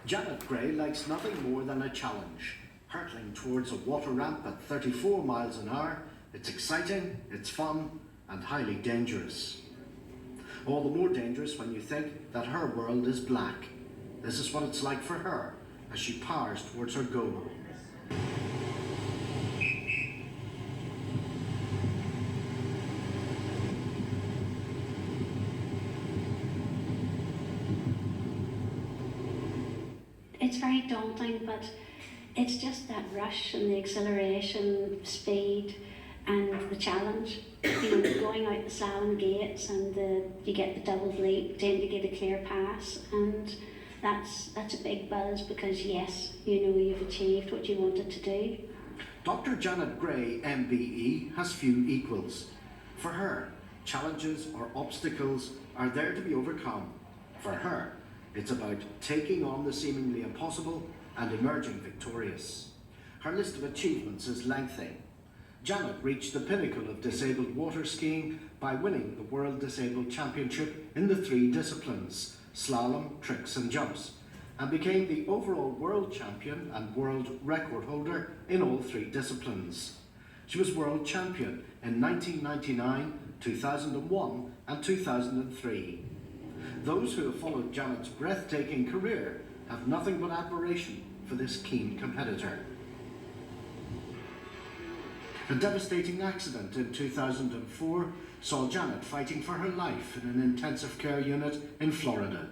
Janet Gray likes nothing more than a challenge. Hurtling towards a water ramp at 34 miles an hour, it's exciting, it's fun, and highly dangerous. All the more dangerous when you think that her world is black. This is what it's like for her as she powers towards her goal. It's very daunting, but it's just that rush and the exhilaration, speed, and the challenge. You know, going out the slalom gates and you get the double leap, then to get a clear pass, and that's a big buzz because yes, you know you've achieved what you wanted to do. Dr. Janet Gray MBE has few equals. For her, challenges or obstacles are there to be overcome. For her, it's about taking on the seemingly impossible and emerging victorious. Her list of achievements is lengthy. Janet reached the pinnacle of disabled water skiing by winning the World Disabled Championship in the 3 disciplines, slalom, tricks and jumps, and became the overall world champion and world record holder in all 3 disciplines. She was world champion in 1999, 2001 and 2003. Those who have followed Janet's breathtaking career have nothing but admiration for this keen competitor. A devastating accident in 2004 saw Janet fighting for her life in an intensive care unit in Florida.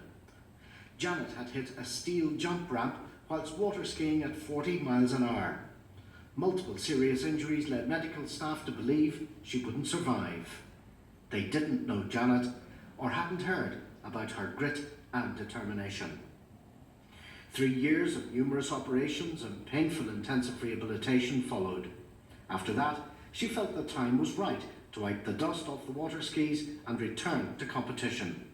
Janet had hit a steel jump ramp whilst water skiing at 40 miles an hour. Multiple serious injuries led medical staff to believe she wouldn't survive. They didn't know Janet or hadn't heard about her grit and determination. 3 years of numerous operations and painful intensive rehabilitation followed. After that, she felt the time was right to wipe the dust off the water skis and return to competition.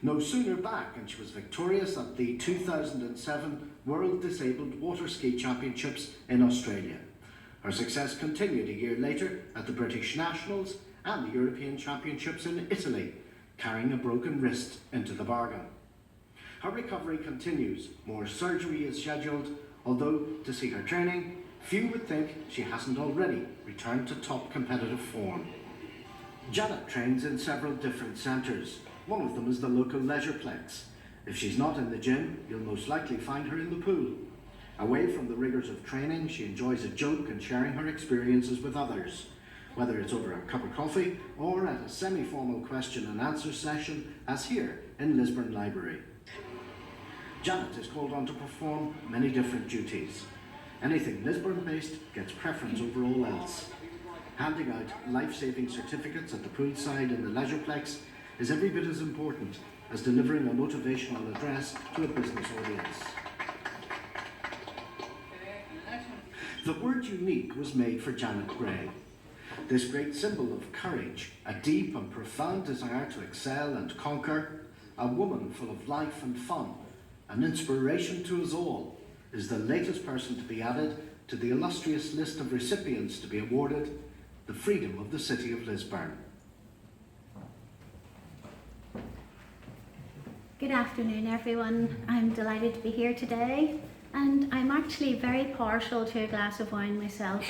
No sooner back and she was victorious at the 2007 World Disabled Water Ski Championships in Australia. Her success continued a year later at the British Nationals and the European Championships in Italy, carrying a broken wrist into the bargain. Her recovery continues. More surgery is scheduled, although to see her training, few would think she hasn't already returned to top competitive form. Janet trains in several different centres. One of them is the local leisureplex. If she's not in the gym, you'll most likely find her in the pool. Away from the rigours of training, she enjoys a joke and sharing her experiences with others, whether it's over a cup of coffee or at a semi-formal question and answer session, as here in Lisburn Library. Janet is called on to perform many different duties. Anything Lisburn-based gets preference over all else. Handing out life-saving certificates at the poolside in the leisureplex is every bit as important as delivering a motivational address to a business audience. The word unique was made for Janet Gray. This great symbol of courage, a deep and profound desire to excel and conquer, a woman full of life and fun, an inspiration to us all, is the latest person to be added to the illustrious list of recipients to be awarded the Freedom of the City of Lisburn. Good afternoon, everyone. I'm delighted to be here today, and I'm actually very partial to a glass of wine myself.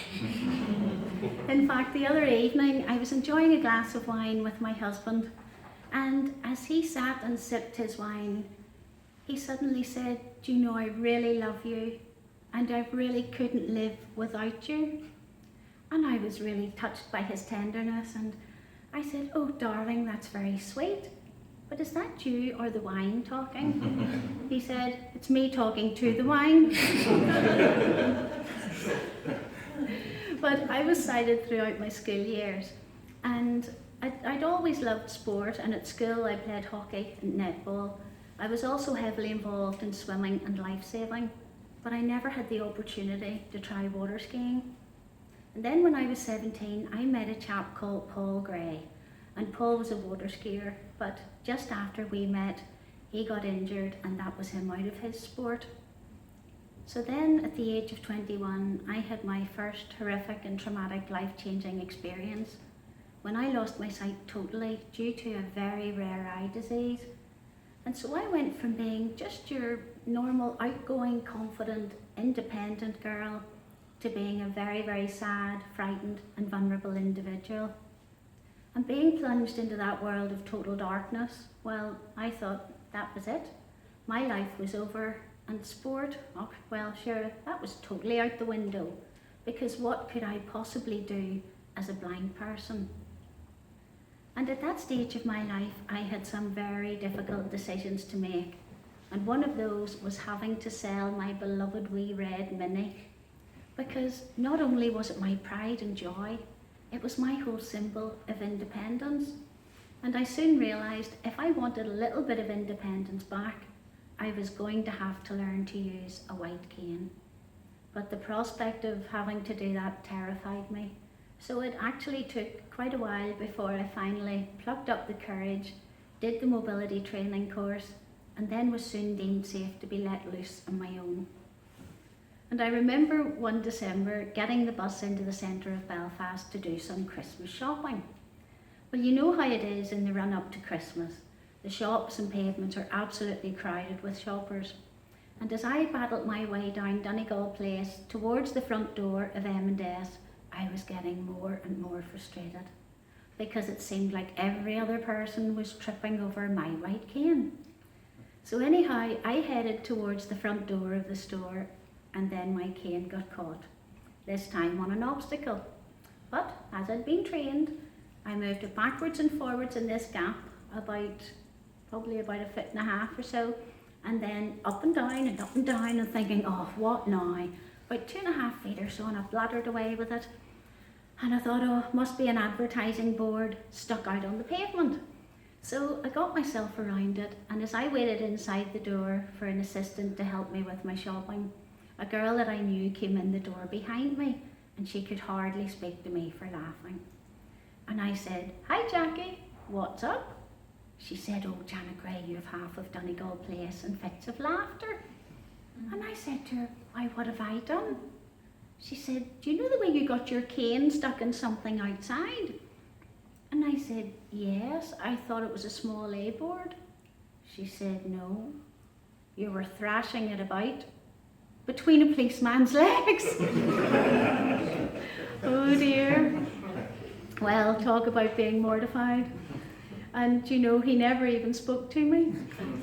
In fact, the other evening I was enjoying a glass of wine with my husband, and as he sat and sipped his wine, he suddenly said, "Do you know, I really love you, and I really couldn't live without you." And I was really touched by his tenderness, and I said, "Oh darling, that's very sweet, but is that you or the wine talking?" He said, "It's me talking to the wine." But I was sighted throughout my school years, and I'd always loved sport, and at school I played hockey and netball. I was also heavily involved in swimming and life-saving, but I never had the opportunity to try water skiing. And then when I was 17, I met a chap called Paul Gray, and Paul was a water skier, but just after we met, he got injured, and that was him out of his sport. So then at the age of 21, I had my first horrific and traumatic life-changing experience when I lost my sight totally due to a very rare eye disease. And so I went from being just your normal, outgoing, confident, independent girl to being a very, very sad, frightened and vulnerable individual. And being plunged into that world of total darkness, well, I thought that was it. My life was over, and sport, oh, well, sure, that was totally out the window, because what could I possibly do as a blind person? And at that stage of my life, I had some very difficult decisions to make. And one of those was having to sell my beloved wee red Mini, because not only was it my pride and joy, it was my whole symbol of independence. And I soon realised if I wanted a little bit of independence back, I was going to have to learn to use a white cane. But the prospect of having to do that terrified me. So it actually took quite a while before I finally plucked up the courage, did the mobility training course, and then was soon deemed safe to be let loose on my own. And I remember one December getting the bus into the centre of Belfast to do some Christmas shopping. Well, you know how it is in the run up to Christmas. The shops and pavements are absolutely crowded with shoppers. And as I battled my way down Donegal Place towards the front door of M&S, I was getting more and more frustrated, because it seemed like every other person was tripping over my white cane. So anyhow, I headed towards the front door of the store, and then my cane got caught, this time on an obstacle. But as I'd been trained, I moved it backwards and forwards in this gap, probably about 1.5 feet or so, and then up and down and thinking, oh, what now? About 2.5 feet or so, and I bladdered away with it. And I thought, oh, must be an advertising board stuck out on the pavement. So I got myself around it, and as I waited inside the door for an assistant to help me with my shopping, a girl that I knew came in the door behind me, and she could hardly speak to me for laughing. And I said, hi Jackie, what's up? She said, oh, Janet Gray, you have half of Donegal Place in fits of laughter. And I said to her, why, what have I done? She said, do you know the way you got your cane stuck in something outside? And I said, yes, I thought it was a small A board. She said, no, you were thrashing it about between a policeman's legs. Oh dear. Well, talk about being mortified. And you know, he never even spoke to me.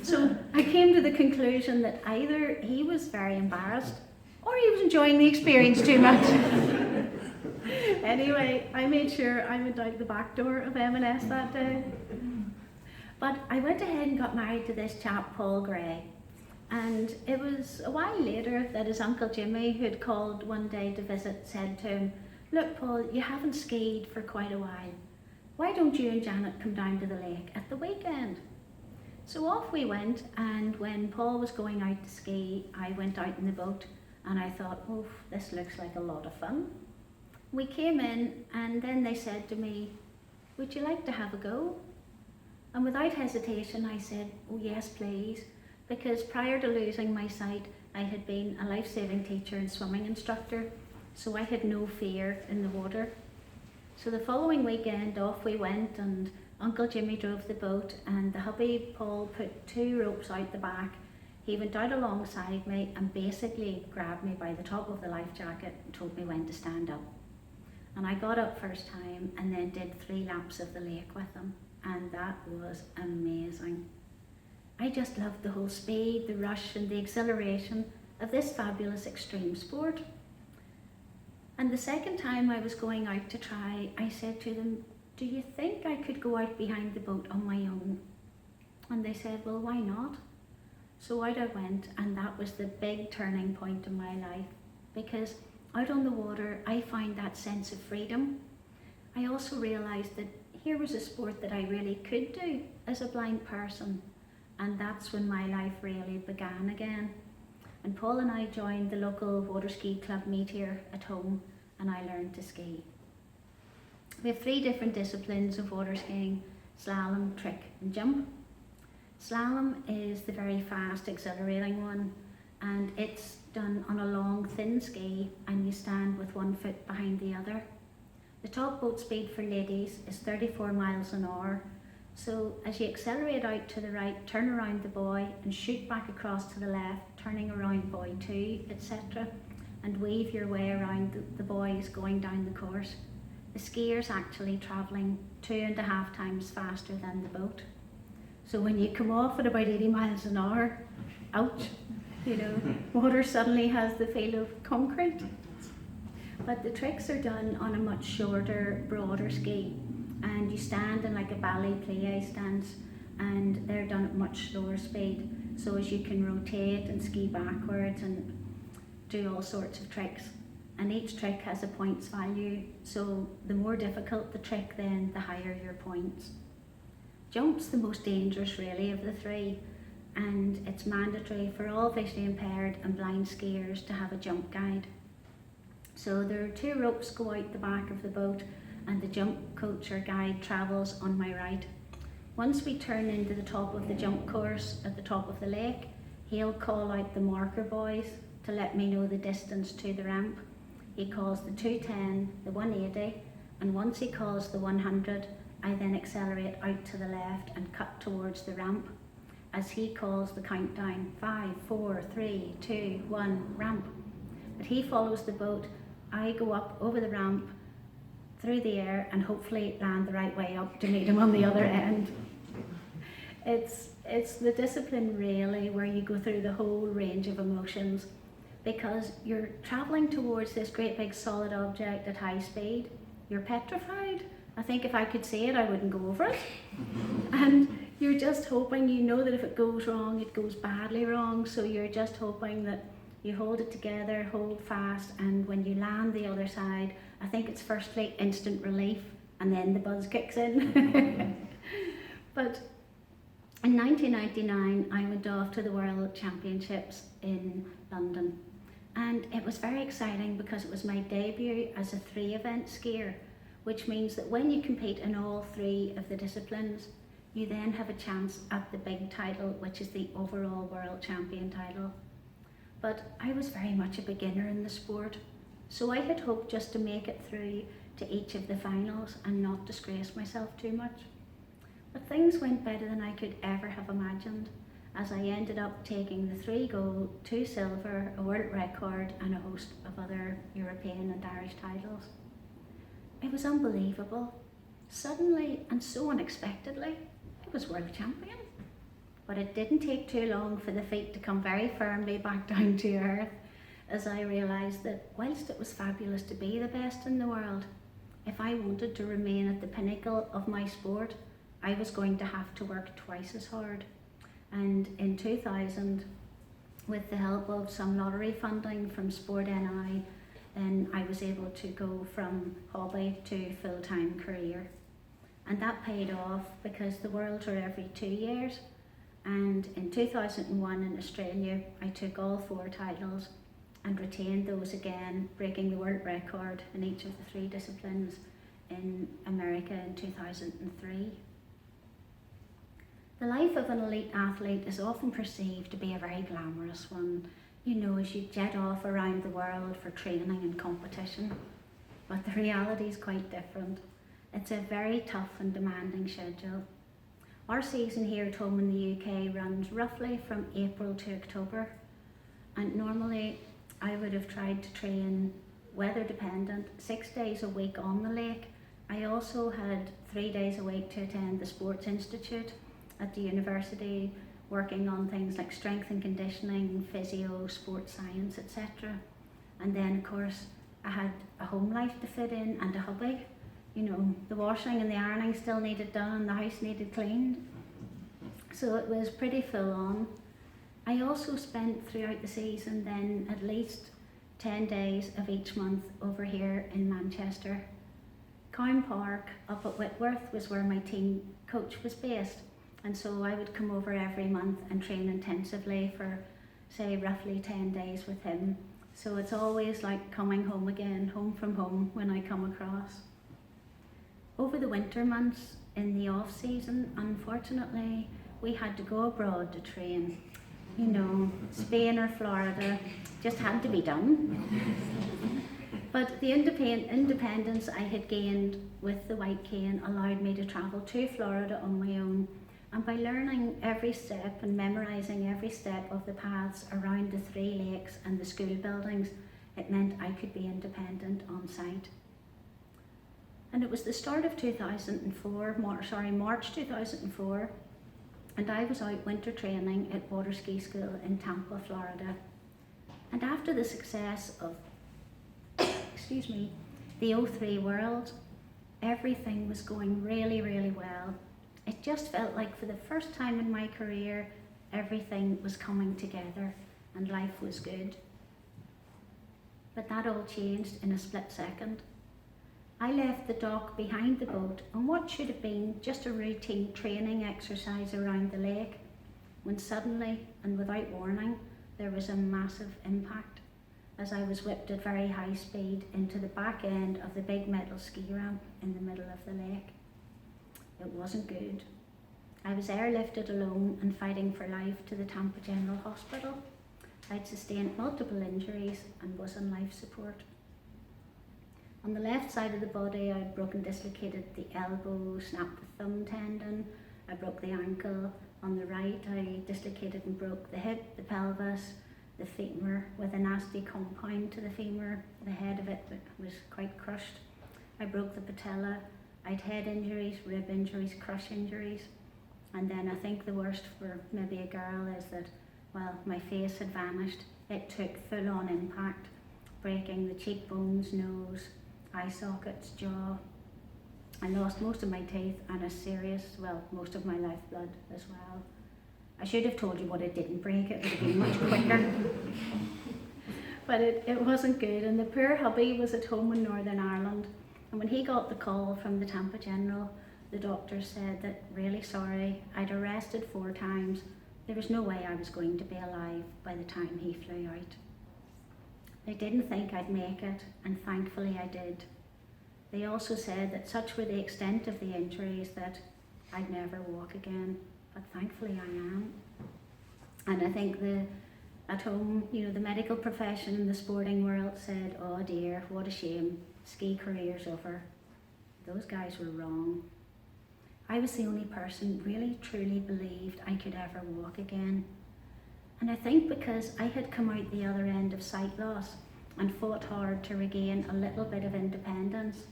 So I came to the conclusion that either he was very embarrassed or he was enjoying the experience too much. Anyway, I made sure I went out the back door of M&S that day. But I went ahead and got married to this chap, Paul Gray. And it was a while later that his Uncle Jimmy, who'd called one day to visit, said to him, look, Paul, you haven't skied for quite a while. Why don't you and Janet come down to the lake at the weekend? So off we went, and when Paul was going out to ski, I went out in the boat, and I thought, oh, this looks like a lot of fun. We came in, and then they said to me, would you like to have a go? And without hesitation, I said, oh yes, please, because prior to losing my sight, I had been a life-saving teacher and swimming instructor, so I had no fear in the water. So the following weekend, off we went, and Uncle Jimmy drove the boat, and the hubby Paul put 2 ropes out the back. He went out alongside me and basically grabbed me by the top of the life jacket and told me when to stand up. And I got up first time and then did 3 laps of the lake with him, and that was amazing. I just loved the whole speed, the rush and the exhilaration of this fabulous extreme sport. And the second time I was going out to try, I said to them, do you think I could go out behind the boat on my own? And they said, well, why not? So out I went, and that was the big turning point in my life, because out on the water, I found that sense of freedom. I also realised that here was a sport that I really could do as a blind person, and that's when my life really began again. And Paul and I joined the local water ski club meet here at home, and I learned to ski. We have 3 different disciplines of water skiing: slalom, trick and jump. Slalom is the very fast, exhilarating one, and it's done on a long, thin ski, and you stand with 1 foot behind the other. The top boat speed for ladies is 34 miles an hour, So as you accelerate out to the right, turn around the buoy and shoot back across to the left, turning around buoy 2, etc. and weave your way around the buoys going down the course. The skier's actually travelling 2.5 times faster than the boat. So when you come off at about 80 miles an hour, ouch, you know, water suddenly has the feel of concrete. But the tricks are done on a much shorter, broader ski, and you stand in like a ballet plie stance, and they're done at much slower speed, so as you can rotate and ski backwards and do all sorts of tricks. And each trick has a points value, so the more difficult the trick, then the higher your points. Jump's the most dangerous really of the three, and it's mandatory for all visually impaired and blind skiers to have a jump guide. So there are 2 ropes go out the back of the boat, and the jump coach or guide travels on my right. Once we turn into the top of the jump course at the top of the lake, he'll call out the marker buoys to let me know the distance to the ramp. He calls the 210, the 180, and once he calls the 100, I then accelerate out to the left and cut towards the ramp as he calls the countdown, 5, 4, 3, 2, 1, ramp. But he follows the boat, I go up over the ramp, through the air, and hopefully land the right way up to meet him on the other end. It's the discipline really where you go through the whole range of emotions, because you're travelling towards this great big solid object at high speed. You're petrified. I think if I could see it, I wouldn't go over it. And you're just hoping, you know that if it goes wrong, it goes badly wrong, so you're just hoping that you hold it together, hold fast, and when you land the other side, I think it's firstly instant relief, and then the buzz kicks in. But in 1999, I went off to the World Championships in London, and it was very exciting because it was my debut as a 3-event skier, which means that when you compete in all 3 of the disciplines, you then have a chance at the big title, which is the overall world champion title. But I was very much a beginner in the sport, so I had hoped just to make it through to each of the finals and not disgrace myself too much. But things went better than I could ever have imagined, as I ended up taking the 3 gold, 2 silver, a world record, and a host of other European and Irish titles. It was unbelievable. Suddenly, and so unexpectedly, I was world champion. But it didn't take too long for the feet to come very firmly back down to earth, as I realised that whilst it was fabulous to be the best in the world, if I wanted to remain at the pinnacle of my sport, I was going to have to work twice as hard. And in 2000, with the help of some lottery funding from Sport NI, then I was able to go from hobby to full-time career. And that paid off because the Worlds are every 2 years. And in 2001 in Australia, I took all 4 titles and retained those again, breaking the world record in each of the 3 disciplines in America in 2003. The life of an elite athlete is often perceived to be a very glamorous one, you know, as you jet off around the world for training and competition. But the reality is quite different. It's a very tough and demanding schedule. Our season here at home in the UK runs roughly from April to October, and normally I would have tried to train weather dependent 6 days a week on the lake. I also had 3 days a week to attend the Sports Institute at the university, working on things like strength and conditioning, physio, sports science, etc. And then of course I had a home life to fit in and a hobby. You know, the washing and the ironing still needed done and the house needed cleaned. So it was pretty full on. I also spent throughout the season then at least 10 days of each month over here in Manchester. Cowan Park up at Whitworth was where my team coach was based, and so I would come over every month and train intensively for, say, roughly 10 days with him. So it's always like coming home again, home from home when I come across. Over the winter months in the off season, unfortunately, we had to go abroad to train. You know, Spain or Florida just had to be done. But the independence I had gained with the white cane allowed me to travel to Florida on my own. And by learning every step and memorising every step of the paths around the 3 lakes and the school buildings, it meant I could be independent on site. And it was the start of 2004, March 2004, and I was out winter training at water ski school in Tampa, Florida. And after the success of the '03 World, everything was going really, really well. It just felt like for the first time in my career, everything was coming together and life was good. But that all changed in a split second. I left the dock behind the boat on what should have been just a routine training exercise around the lake, when suddenly and without warning, there was a massive impact as I was whipped at very high speed into the back end of the big metal ski ramp in the middle of the lake. It wasn't good. I was airlifted alone and fighting for life to the Tampa General Hospital. I'd sustained multiple injuries and was on life support. On the left side of the body, I'd broken, dislocated the elbow, snapped the thumb tendon, I broke the ankle. On the right, I dislocated and broke the hip, the pelvis, the femur, with a nasty compound to the femur. The head of it was quite crushed. I broke the patella. I'd head injuries, rib injuries, crush injuries. And then I think the worst for maybe a girl is that, well, my face had vanished. It took full-on impact, breaking the cheekbones, nose, eye sockets, jaw. I lost most of my teeth and most of my lifeblood as well. I should have told you what it didn't break, it would have been much quicker. But it wasn't good, and the poor hubby was at home in Northern Ireland, and when he got the call from the Tampa General, the doctor said that, really sorry, I'd arrested 4 times. There was no way I was going to be alive by the time he flew out. They didn't think I'd make it, and thankfully I did. They also said that such were the extent of the injuries that I'd never walk again, but thankfully I am. And I think at home, the medical profession and the sporting world said, oh dear, what a shame, ski career's over. Those guys were wrong. I was the only person really truly believed I could ever walk again. And I think because I had come out the other end of sight loss and fought hard to regain a little bit of independence,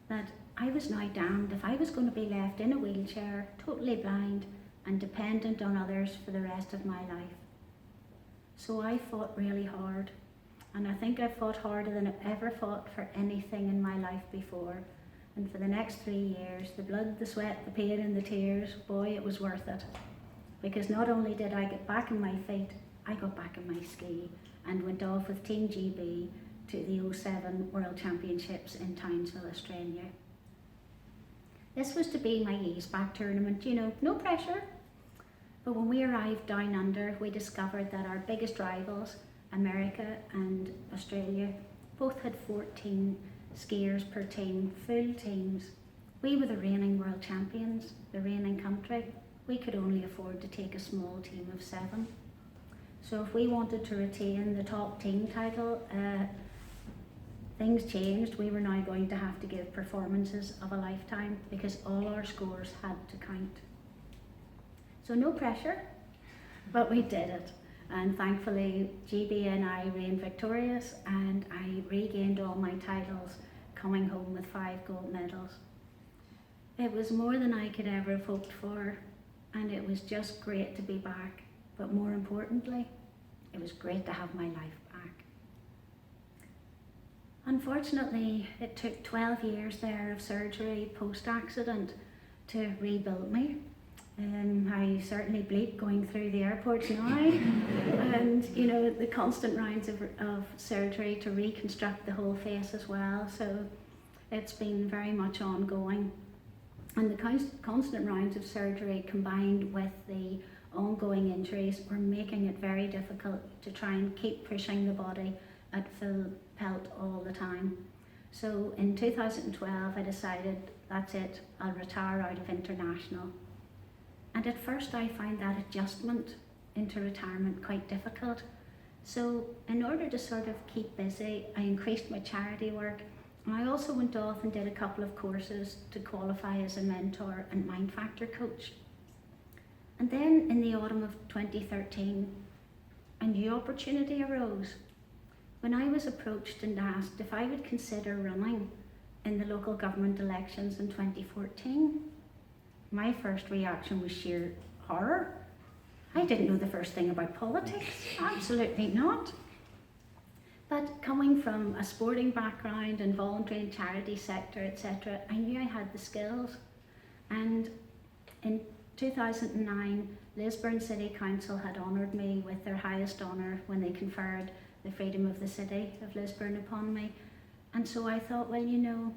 that I was now damned if I was going to be left in a wheelchair, totally blind and dependent on others for the rest of my life. So I fought really hard, and I think I fought harder than I've ever fought for anything in my life before. And for the next 3 years, the blood, the sweat, the pain and the tears, boy, it was worth it. Because not only did I get back on my feet, I got back on my ski and went off with Team GB to the '07 World Championships in Townsville, Australia. This was to be my ease back tournament, no pressure. But when we arrived down under, we discovered that our biggest rivals, America and Australia, both had 14 skiers per team, full teams. We were the reigning world champions, the reigning country. We could only afford to take a small team of 7. So if we wanted to retain the top team title, things changed. We were now going to have to give performances of a lifetime because all our scores had to count. So no pressure, but we did it. And thankfully, GB and I reigned victorious, and I regained all my titles, coming home with 5 gold medals. It was more than I could ever have hoped for, and it was just great to be back. But more importantly, it was great to have my life back. Unfortunately, it took 12 years there of surgery post-accident to rebuild me. I certainly bleed going through the airports now, and the constant rounds of surgery to reconstruct the whole face as well. So it's been very much ongoing, and the constant rounds of surgery combined with the ongoing injuries were making it very difficult to try and keep pushing the body at full pelt all the time. So in 2012 I decided, that's it, I'll retire out of international. And at first I found that adjustment into retirement quite difficult, So in order to sort of keep busy, I increased my charity work, and I also went off and did a couple of courses to qualify as a mentor and mind factor coach. And then in the autumn of 2013, a new opportunity arose. When I was approached and asked if I would consider running in the local government elections in 2014, my first reaction was sheer horror. I didn't know the first thing about politics, absolutely not. But coming from a sporting background and voluntary and charity sector, etc., I knew I had the skills. And in 2009, Lisburn City Council had honoured me with their highest honour when they conferred the freedom of the city of Lisburn upon me. And so I thought, well, you know,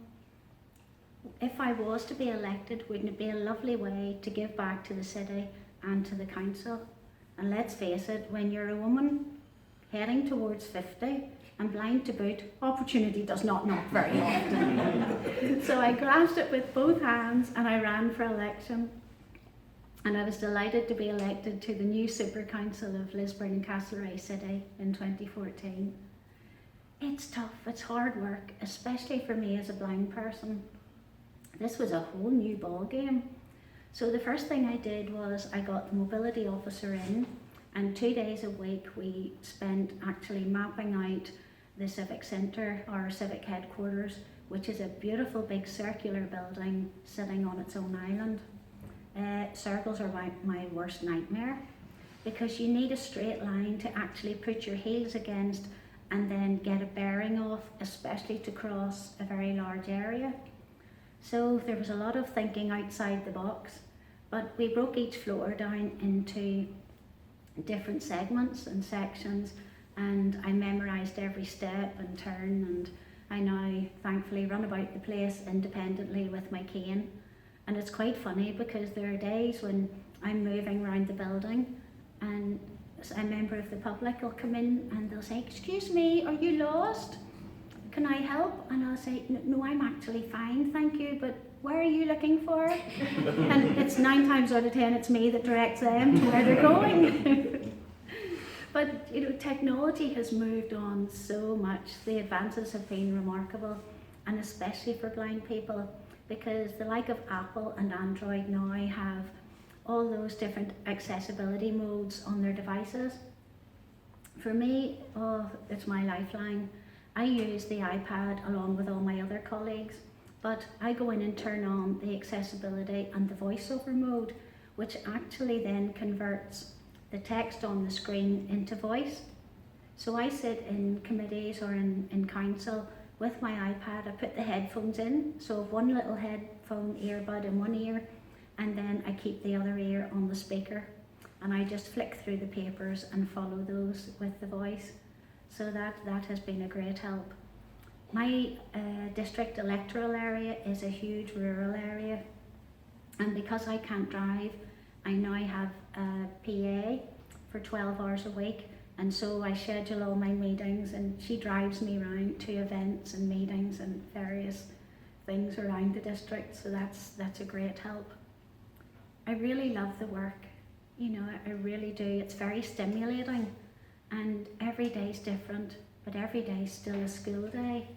if I was to be elected, wouldn't it be a lovely way to give back to the city and to the council? And let's face it, when you're a woman heading towards 50 and blind to boot, opportunity does not knock very often. So I grasped it with both hands and I ran for election. And I was delighted to be elected to the new Super Council of Lisburn and Castlereagh City in 2014. It's tough, it's hard work, especially for me as a blind person. This was a whole new ball game. So the first thing I did was I got the mobility officer in, and 2 days a week we spent actually mapping out the civic centre, our civic headquarters, which is a beautiful big circular building sitting on its own island. Circles are my worst nightmare, because you need a straight line to actually put your heels against and then get a bearing off, especially to cross a very large area. So there was a lot of thinking outside the box, but we broke each floor down into different segments and sections, and I memorised every step and turn, and I now thankfully run about the place independently with my cane. And it's quite funny because there are days when I'm moving around the building and a member of the public will come in and they'll say, "Excuse me, are you lost? Can I help?" And I'll say, "No, I'm actually fine, thank you, but where are you looking for?" And it's 9 times out of 10 it's me that directs them to where they're going. But you know, technology has moved on so much. The advances have been remarkable, and especially for blind people, because the like of Apple and Android now have all those different accessibility modes on their devices. For me, it's my lifeline. I use the iPad along with all my other colleagues, but I go in and turn on the accessibility and the voiceover mode, which actually then converts the text on the screen into voice. So I sit in committees or in council with my iPad. I put the headphones in, so one little headphone earbud in one ear, and then I keep the other ear on the speaker, and I just flick through the papers and follow those with the voice. So that has been a great help. My district electoral area is a huge rural area, and because I can't drive, I now have a PA for 12 hours a week. And so I schedule all my meetings, and she drives me around to events and meetings and various things around the district. So that's a great help. I really love the work. You know, I really do. It's very stimulating, and every day's different, but every day's still a school day.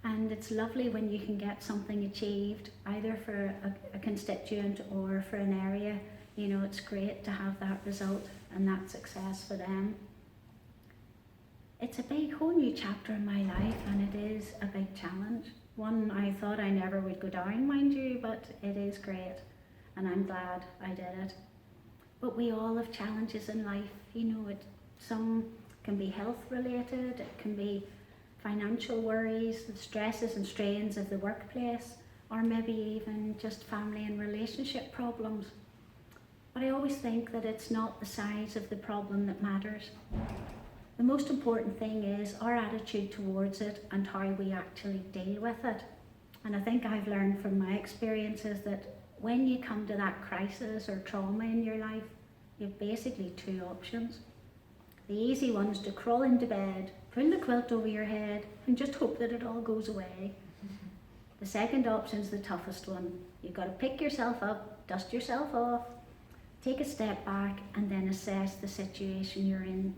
And it's lovely when you can get something achieved, either for a constituent or for an area. You know, it's great to have that result and that success for them. It's a big, whole new chapter in my life, and it is a big challenge. One I thought I never would go down, mind you, but it is great, and I'm glad I did it. But we all have challenges in life, you know. Some can be health related, it can be financial worries, the stresses and strains of the workplace, or maybe even just family and relationship problems. But I always think that it's not the size of the problem that matters. The most important thing is our attitude towards it and how we actually deal with it. And I think I've learned from my experiences that when you come to that crisis or trauma in your life, you have basically 2 options. The easy one's to crawl into bed, pull the quilt over your head, and just hope that it all goes away. The second option's the toughest one. You've got to pick yourself up, dust yourself off, take a step back, and then assess the situation you're in.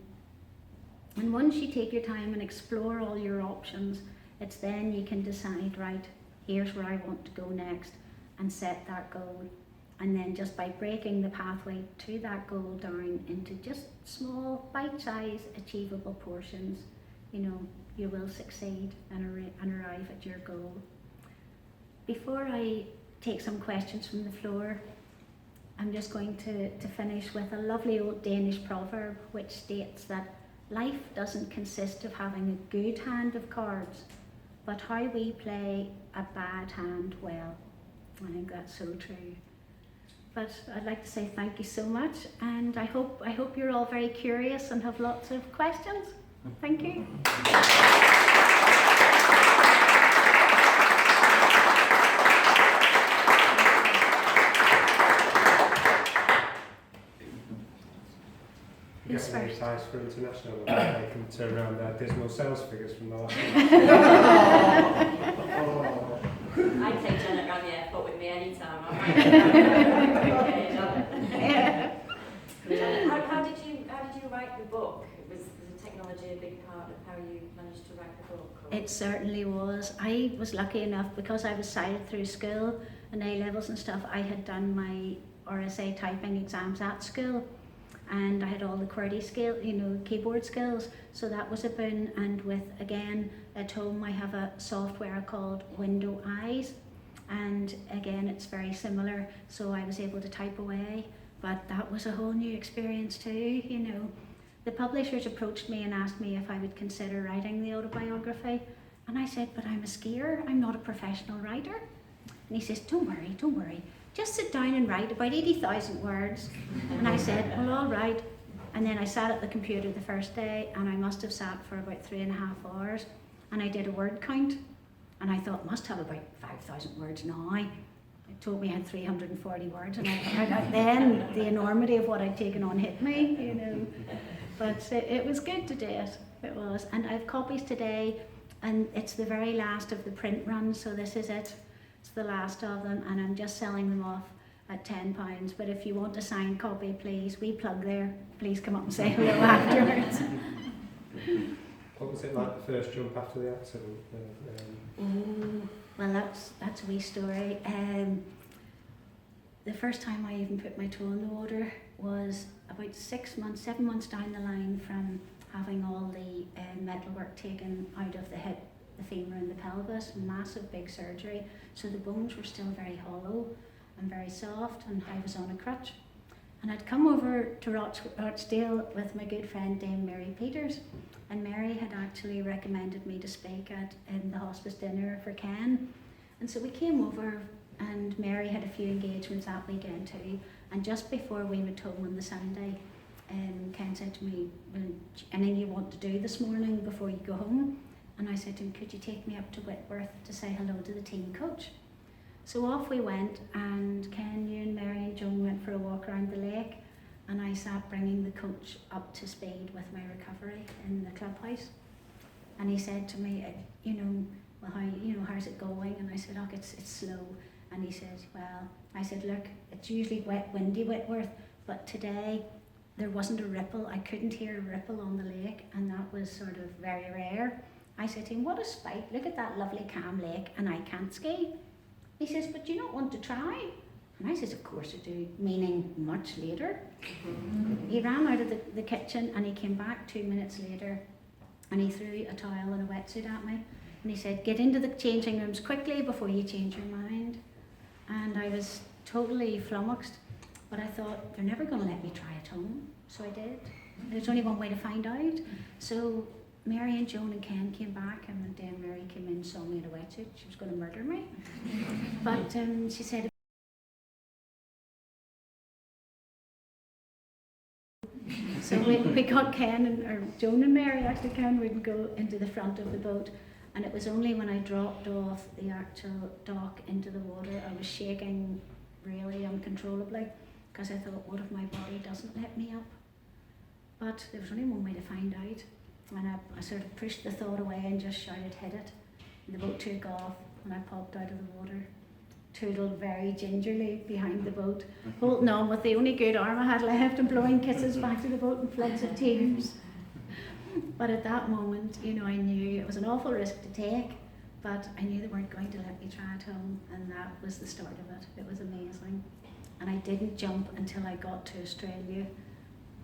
And once you take your time and explore all your options, it's then you can decide, right, here's where I want to go next, and set that goal. And then just by breaking the pathway to that goal down into just small, bite-sized, achievable portions, you know, you will succeed and arrive at your goal. Before I take some questions from the floor, I'm just going to finish with a lovely old Danish proverb which states that life doesn't consist of having a good hand of cards, but how we play a bad hand well. I think that's so true. But I'd like to say thank you so much, and I hope you're all very curious and have lots of questions. Thank you. You get any advice for international about they can turn around their dismal sales figures from the last I'd take Janet around the airport with me anytime. Janet, how did you write the book? Was the technology a big part of how you managed to write the book? Or? It certainly was. I was lucky enough, because I was sighted through school and A-levels and stuff, I had done my RSA typing exams at school, and I had all the QWERTY skill, you know, keyboard skills, so that was a boon. And with, again, at home I have a software called Window Eyes, and again it's very similar, so I was able to type away, but that was a whole new experience too, you know. The publishers approached me and asked me if I would consider writing the autobiography, and I said, but I'm a skier, I'm not a professional writer. And he says, don't worry, just sit down and write about 80,000 words. And I said, well, all right. And then I sat at the computer the first day, and I must have sat for about 3.5 hours, and I did a word count, and I thought, must have about 5,000 words now. It told me I had 340 words, and then the enormity of what I'd taken on hit me, you know. But it was good to do it, it was. And I have copies today, and it's the very last of the print run, so this is it. It's the last of them, and I'm just selling them off at £10. But if you want a signed copy, please, we plug there, please come up and say hello afterwards. What was it like the first jump after the accident? Well, that's a wee story. The first time I even put my toe in the water was about 7 months down the line from having all the metalwork taken out of the hip, the femur and the pelvis, massive big surgery, so the bones were still very hollow and very soft, and I was on a crutch. And I'd come over to Rochdale with my good friend Dame Mary Peters, and Mary had actually recommended me to speak in the hospice dinner for Ken. And so we came over, and Mary had a few engagements that weekend too, and just before we went home on the Sunday, Ken said to me, well, anything you want to do this morning before you go home? And I said to him, could you take me up to Whitworth to say hello to the team coach? So off we went, and Ken, you and Mary and Joan went for a walk around the lake, and I sat bringing the coach up to speed with my recovery in the clubhouse. And he said to me, well, how's it going? And I said, oh, it's slow. And he said, well, I said, look, it's usually wet, windy Whitworth, but today there wasn't a ripple. I couldn't hear a ripple on the lake, and that was sort of very rare. I said to him, what a spite, look at that lovely calm lake, and I can't ski. He says, but do you not want to try? And I says, of course I do, meaning much later. He ran out of the kitchen, and he came back 2 minutes later, and he threw a towel and a wetsuit at me, and he said, get into the changing rooms quickly before you change your mind. And I was totally flummoxed, but I thought, they're never going to let me try at home, so I did. There's only one way to find out. So Mary and Joan and Ken came back, and then Mary came in, saw me in a wetsuit. She was going to murder me. But she said, so we got Ken, or Joan and Mary, actually Ken wouldn't go into the front of the boat. And it was only when I dropped off the actual dock into the water, I was shaking really uncontrollably, because I thought, what if my body doesn't let me up? But there was only one way to find out. And I sort of pushed the thought away and just shouted, hit it. And the boat took off, and I popped out of the water, tootled very gingerly behind the boat, holding on with the only good arm I had left, and blowing kisses back to the boat and floods of tears. But at that moment, you know, I knew it was an awful risk to take, but I knew they weren't going to let me try it home, and that was the start of it. It was amazing. And I didn't jump until I got to Australia.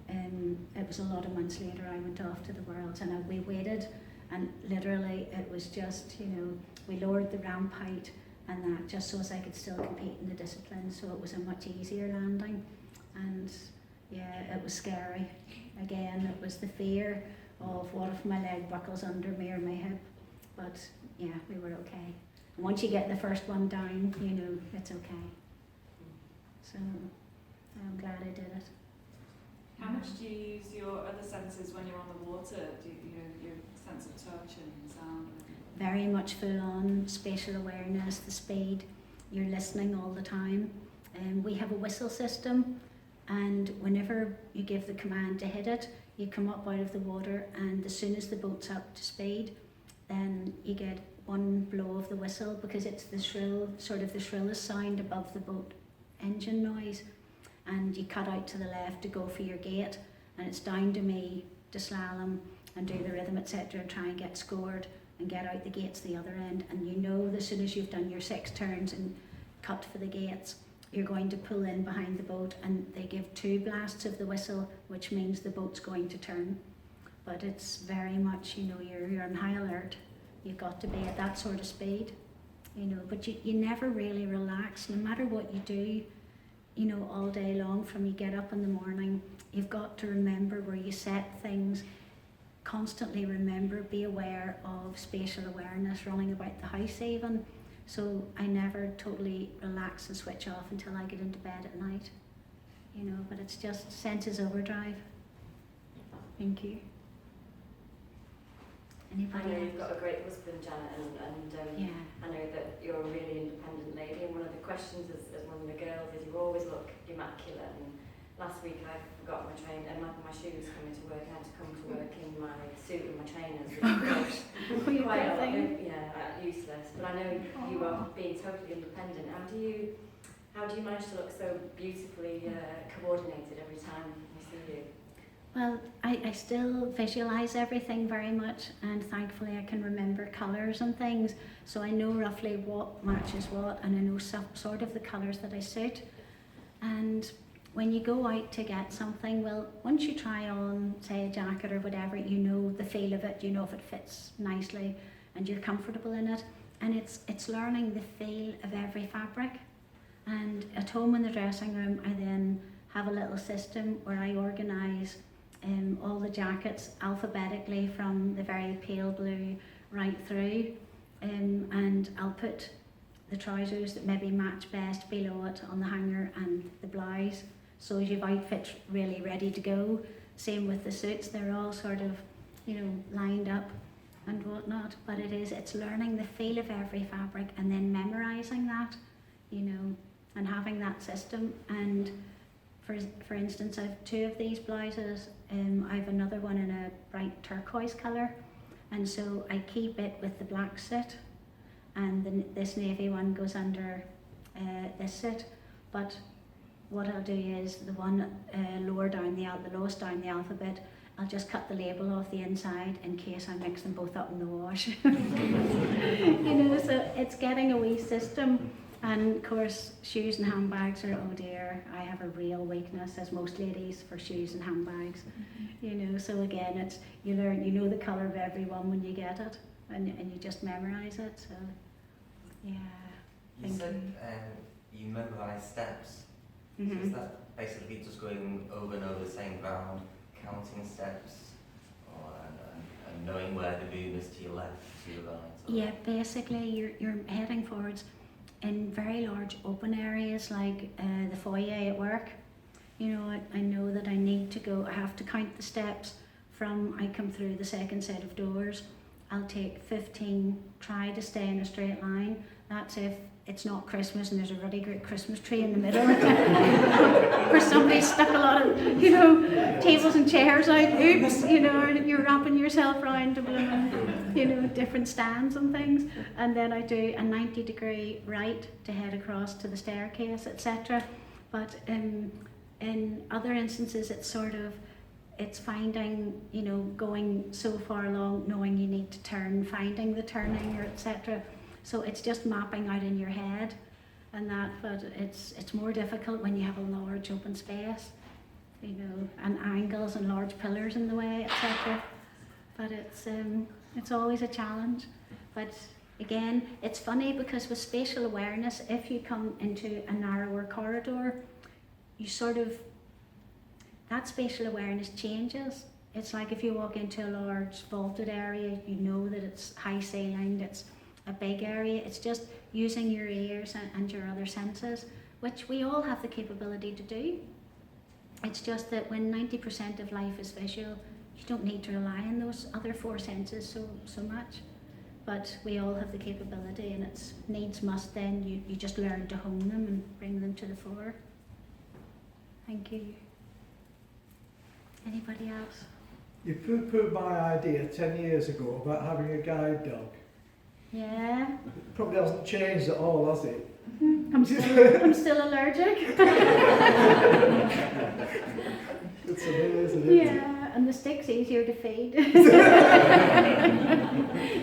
It was a lot of months later I went off to the Worlds, and we waited, and literally it was just, you know, we lowered the ramp height and that just so as I could still compete in the discipline, so it was a much easier landing. And yeah, it was scary. Again, it was the fear of what if my leg buckles under me or my hip, but yeah, we were okay. And once you get the first one down, you know, it's okay. So I'm glad I did it. How much do you use your other senses when you're on the water? Do you know, your sense of touch and sound? Very much full on spatial awareness, the speed, you're listening all the time. We have a whistle system, and whenever you give the command to hit it, you come up out of the water, and as soon as the boat's up to speed, then you get one blow of the whistle, because it's the shrill, sort of the shrillest sound above the boat engine noise. And you cut out to the left to go for your gate, and it's down to me to slalom and do the rhythm, etc., try and get scored and get out the gates the other end. And you know, as soon as you've done your 6 turns and cut for the gates, you're going to pull in behind the boat, and they give 2 blasts of the whistle, which means the boat's going to turn. But it's very much, you know, you're on high alert. You've got to be at that sort of speed, you know, but you never really relax, no matter what you do. You know, all day long, from you get up in the morning, you've got to remember where you set things, constantly remember, be aware of spatial awareness, running about the house even. So I never totally relax and switch off until I get into bed at night, you know, but it's just senses overdrive. Thank you. I Anybody know else? you've got a great husband, Janet, and Yeah. I know that you're a really independent lady, and one of the questions as one of the girls is you always look immaculate. And last week I forgot my my shoes coming to work, and I had to come to work in my suit and my trainers. Were you Quite a lot, breathing? useless. But I know you are being totally independent. How do you manage to look so beautifully coordinated every time we see you? Well, I still visualise everything very much, and thankfully I can remember colours and things, so I know roughly what matches what, and I know sort of the colours that I suit. And when you go out to get something, well, once you try on, say, a jacket or whatever, you know the feel of it, you know if it fits nicely and you're comfortable in it, and it's learning the feel of every fabric. And at home in the dressing room, I then have a little system where I organise all the jackets alphabetically from the very pale blue right through, and I'll put the trousers that maybe match best below it on the hanger, and the blouse, so as you've outfit really ready to go. Same with the suits, they're all sort of, you know, lined up and whatnot, but it's learning the feel of every fabric and then memorising that, you know, and having that system. And for instance, I have 2 of these blouses. I have another one in a bright turquoise colour, and so I keep it with the black suit, and this navy one goes under this suit. But what I'll do is the one lower down the lowest down the alphabet, I'll just cut the label off the inside in case I mix them both up in the wash. You know, so it's getting a wee system. And of course, shoes and handbags are, oh dear, I have a real weakness, as most ladies, for shoes and handbags. You know, so again, it's, you learn, you know the colour of every one when you get it, and you just memorise it. So yeah. You said you memorise steps. So is that basically just going over and over the same ground, counting steps, or and knowing where the boom is to your left, to your right? Or? Yeah, basically you're heading forwards in very large open areas like the foyer at work. You know, I know that I need to go, I have to count the steps from I come through the second set of doors. I'll take 15, try to stay in a straight line. That's if it's not Christmas and there's a really great Christmas tree in the middle where somebody stuck a lot of, you know, tables and chairs out. Oops, you know, you're wrapping yourself around to bloom, you know, different stands and things. And then I do a 90-degree right to head across to the staircase, etc. But in other instances, it's sort of, it's finding, you know, going so far along, knowing you need to turn, finding the turning, or etc. So it's just mapping out in your head, and that. But it's more difficult when you have a large open space, you know, and angles and large pillars in the way, etc. But it's always a challenge. But again, it's funny because with spatial awareness, if you come into a narrower corridor, you sort of, that spatial awareness changes. It's like if you walk into a large vaulted area, you know that it's high ceilinged, it's a big area. It's just using your ears and your other senses, which we all have the capability to do. It's just that when 90% of life is visual, you don't need to rely on those other 4 senses so much. But we all have the capability, and it's needs must then you just learn to hone them and bring them to the fore. Thank you. Anybody else? You poo-pooed my idea 10 years ago about having a guide dog. Yeah. Probably hasn't changed at all, has it? I'm still allergic. It's amazing, isn't it? Yeah, and the stick's easier to feed.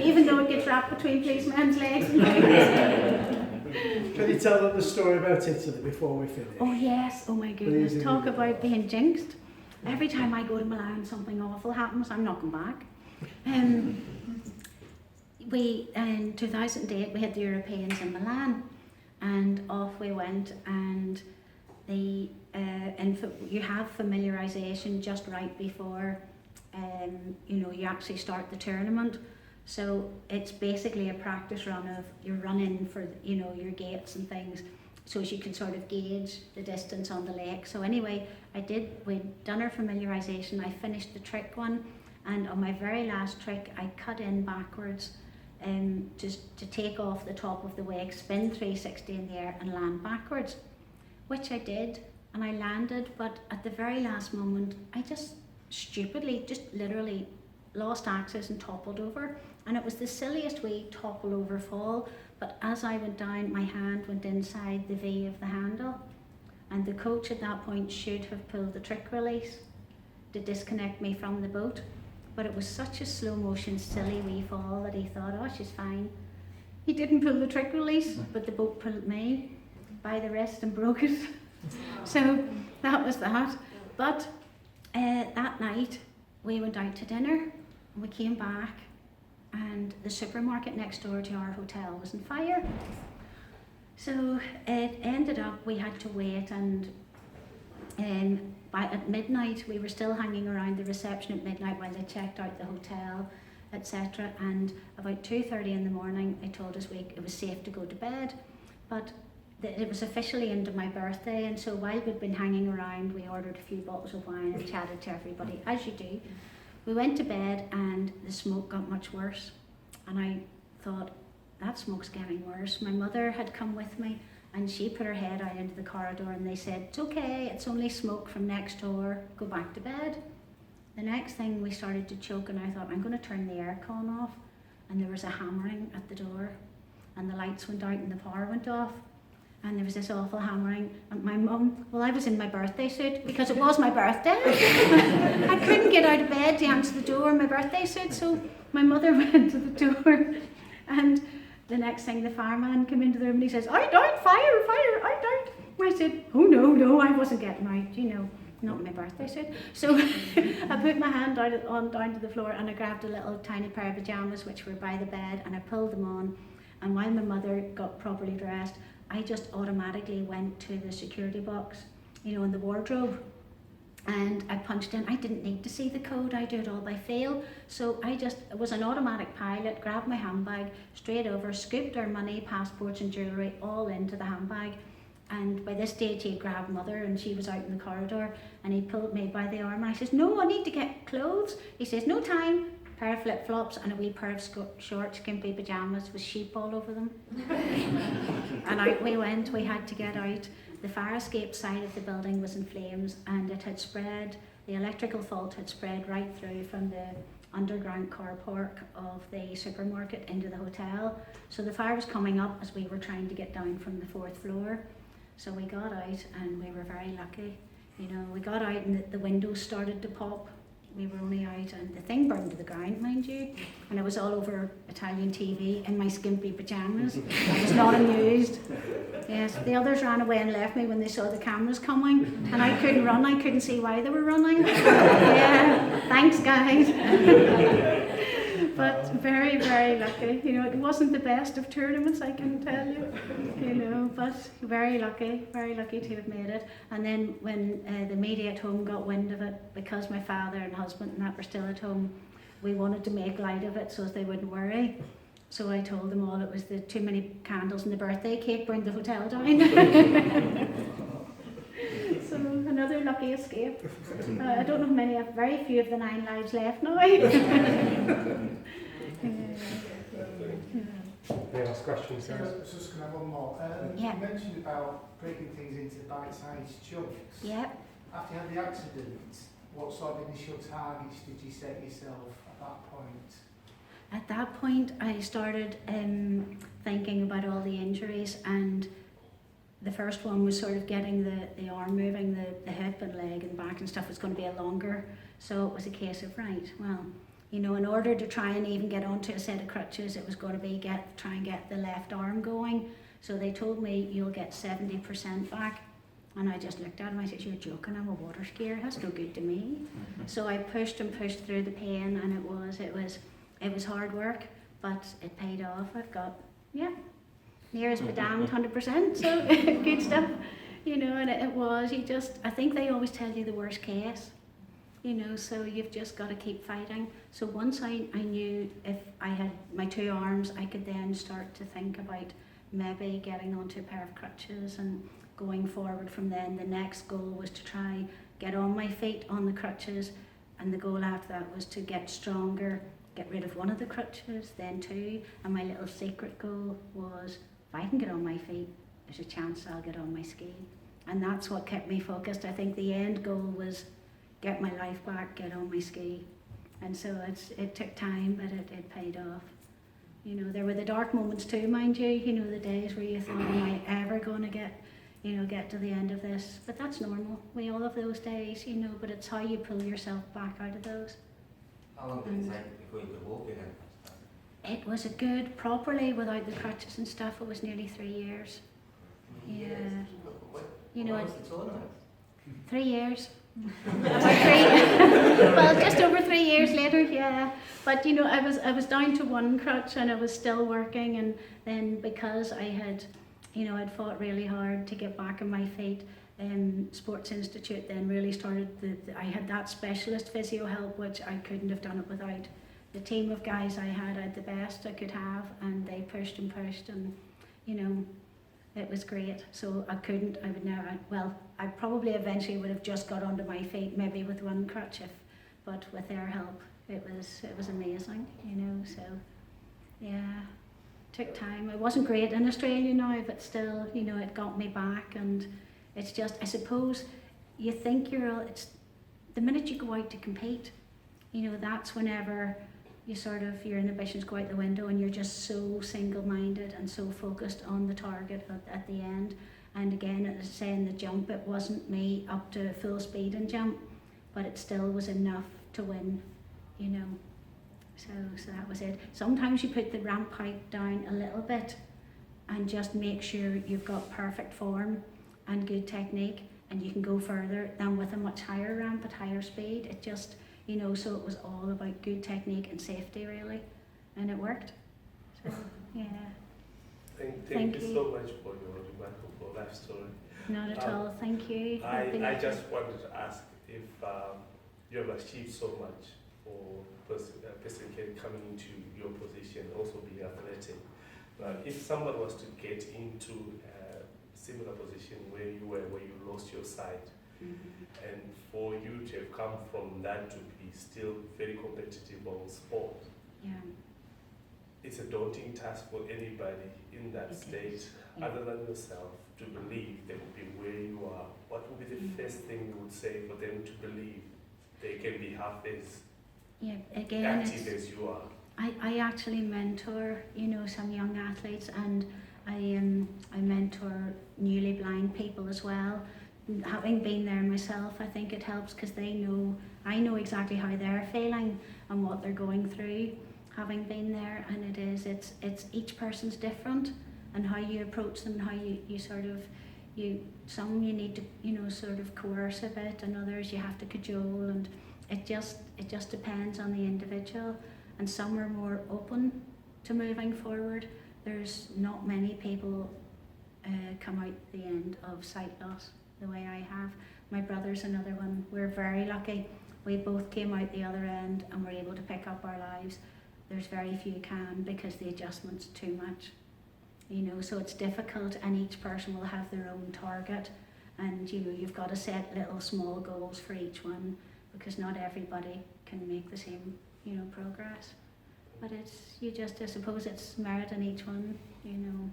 Even though it gets wrapped between policemen's legs and things. Can you tell them the story about Italy before we finish? Oh yes, oh my goodness. Please, Talk about being jinxed. Every time I go to Milan, something awful happens. I'm not going back. We in 2008 we had the Europeans in Milan, and off we went, and the you have familiarisation just right before you know, you actually start the tournament. So it's basically a practice run of you're running for, you know, your gates and things, so as you can sort of gauge the distance on the lake. So anyway, we'd done our familiarisation. I finished the trick one, and on my very last trick I cut in backwards just to take off the top of the wake, spin 360 in the air and land backwards, which I did, and I landed, but at the very last moment I just stupidly, just literally lost access and toppled over. And it was the silliest wee topple over fall, but as I went down, my hand went inside the V of the handle, and the coach at that point should have pulled the trick release to disconnect me from the boat. But it was such a slow motion, silly wee fall that he thought, oh, she's fine. He didn't pull the trick release, but the boat pulled me by the wrist and broke it. So that was that. But that night we went out to dinner, and we came back, and the supermarket next door to our hotel was on fire. So it ended up we had to wait, and at midnight we were still hanging around the reception at midnight while they checked out the hotel, etc. And about 2:30 in the morning they told us it was safe to go to bed, but it was officially into my birthday, and so while we'd been hanging around we ordered a few bottles of wine and chatted to everybody, as you do. We went to bed and the smoke got much worse, and I thought, that smoke's getting worse. My mother had come with me, and she put her head out into the corridor, and they said, it's okay, it's only smoke from next door, go back to bed. The next thing we started to choke, and I thought, I'm going to turn the aircon off, and there was a hammering at the door, and the lights went out and the power went off, and there was this awful hammering, and my mum, well, I was in my birthday suit because it was my birthday. I couldn't get out of bed to answer the door in my birthday suit, so my mother went to the door, and the next thing the fireman came into the room and he says, I died, fire, I died. And I said, oh no, I wasn't getting out, you know, not in my birthday suit. So I put my hand down to the floor, and I grabbed a little tiny pair of pyjamas which were by the bed, and I pulled them on, and while my mother got properly dressed, I just automatically went to the security box, you know, in the wardrobe, and I punched in. I didn't need to see the code, I do it all by feel. So it was an automatic pilot, grabbed my handbag, straight over, scooped our money, passports and jewellery all into the handbag. And by this stage he had grabbed Mother, and she was out in the corridor, and he pulled me by the arm, and I says, no, I need to get clothes. He says, no time. Pair of flip-flops and a wee pair of short skimpy pyjamas with sheep all over them. And out we went. We had to get out. The fire escape side of the building was in flames, and it had spread, the electrical fault had spread right through from the underground car park of the supermarket into the hotel. So the fire was coming up as we were trying to get down from the 4th floor. So we got out, and we were very lucky. You know, we got out and the windows started to pop, we were only out, and the thing burned to the ground, mind you, and I was all over Italian TV in my skimpy pyjamas. I was not amused. Yes, the others ran away and left me when they saw the cameras coming, and I couldn't run. I couldn't see why they were running. Yeah, thanks guys. But very, very lucky. You know, it wasn't the best of tournaments, I can tell you. You know, but very lucky to have made it. And then when the media at home got wind of it, because my father and husband and that were still at home, we wanted to make light of it so as they wouldn't worry. So I told them all it was the too many candles and the birthday cake burned the hotel down. So another lucky escape. I don't know how many, I have very few of the 9 lives left now. Any last questions, guys? I was just going to have one more. Yeah. You mentioned about breaking things into bite-sized chunks. Yep. After you had the accident, what sort of initial targets did you set yourself at that point? At that point, I started thinking about all the injuries, and the first one was sort of getting the arm moving, the hip and leg and back and stuff was going to be a longer. So it was a case of, right, well, you know, in order to try and even get onto a set of crutches, it was going to be try and get the left arm going. So they told me you'll get 70% back. And I just looked at him, I said, you're joking, I'm a water skier, that's no good to me. So I pushed and pushed through the pain, and it was hard work, but it paid off. I've got, yeah, near as damned 100%, so good stuff. You know, and it was, I think they always tell you the worst case. You know, so you've just got to keep fighting. So once I knew if I had my 2 arms, I could then start to think about maybe getting onto a pair of crutches and going forward from then. The next goal was to try get on my feet on the crutches, and the goal after that was to get stronger, get rid of one of the crutches, then 2, and my little secret goal was if I can get on my feet, there's a chance I'll get on my ski. And that's what kept me focused. I think the end goal was get my life back, get on my ski. And so it took time, but it paid off. You know, there were the dark moments too, mind you. You know, the days where you thought, am I ever going to get to the end of this? But that's normal. We all have those days, you know, but it's how you pull yourself back out of those. How long did it take before you could walk again? It was a good, properly, without the crutches and stuff, it was nearly 3 years. Yeah. You know, what was the tournament? 3 years. Well, just over 3 years later, yeah. But you know, I was down to 1 crutch and I was still working, and then because I had, you know, I'd fought really hard to get back on my feet. Sports Institute then really started. I had that specialist physio help, which I couldn't have done it without. The team of guys I had the best I could have, and they pushed and pushed, and you know, it was great. So I would never, well, I probably eventually would have just got onto my feet, maybe with 1 crutch, but with their help, it was amazing, you know. So yeah, took time. I wasn't great in Australia now, but still, you know, it got me back. And it's just, I suppose, you think it's the minute you go out to compete, you know, that's whenever your inhibitions go out the window, and you're just so single-minded and so focused on the target at the end. And again, as I say, in the jump, it wasn't me up to full speed and jump, but it still was enough to win, you know. So that was it. Sometimes you put the ramp height down a little bit and just make sure you've got perfect form and good technique, and you can go further than with a much higher ramp at higher speed. It just, you know, so it was all about good technique and safety really, and it worked. So yeah. Thank you so much for your remarkable life story. Not at all, thank you. I just wanted to ask if you have achieved so much for a person coming into your position, also being athletic. If someone was to get into a similar position where you were, where you lost your sight, and for you to have come from that to be still very competitive on sport, yeah, it's a daunting task for anybody in that state, other than yourself, to believe they will be where you are. What would be the first thing you would say for them to believe they can be half as active as you are? I actually mentor, you know, some young athletes, and I mentor newly blind people as well, having been there myself, I think it helps because they know, I know exactly how they're feeling and what they're going through, having been there. And it's each person's different, and how you approach them, how you sort of, some you need to, you know, sort of coerce a bit, and others you have to cajole, and it just depends on the individual. And some are more open to moving forward. There's not many people come out the end of sight loss the way I have. My brother's another one. We're very lucky. We both came out the other end and were able to pick up our lives. There's very few can, because the adjustment's too much. You know, so it's difficult, and each person will have their own target, and you know, you've got to set little small goals for each one, because not everybody can make the same, you know, progress. But I suppose it's merit in each one, you know.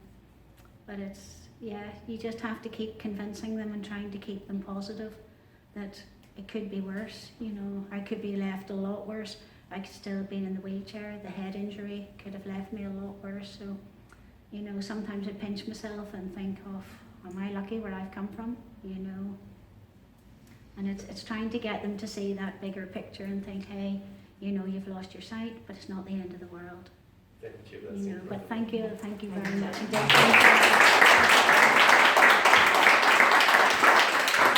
But you just have to keep convincing them and trying to keep them positive that it could be worse. You know, I could be left a lot worse. I could still have been in the wheelchair. The head injury could have left me a lot worse. So, you know, sometimes I pinch myself and think, oh, am I lucky where I've come from? You know. And it's trying to get them to see that bigger picture and think, hey, you know, you've lost your sight, but it's not the end of the world. Thank you. You know, but thank you very much.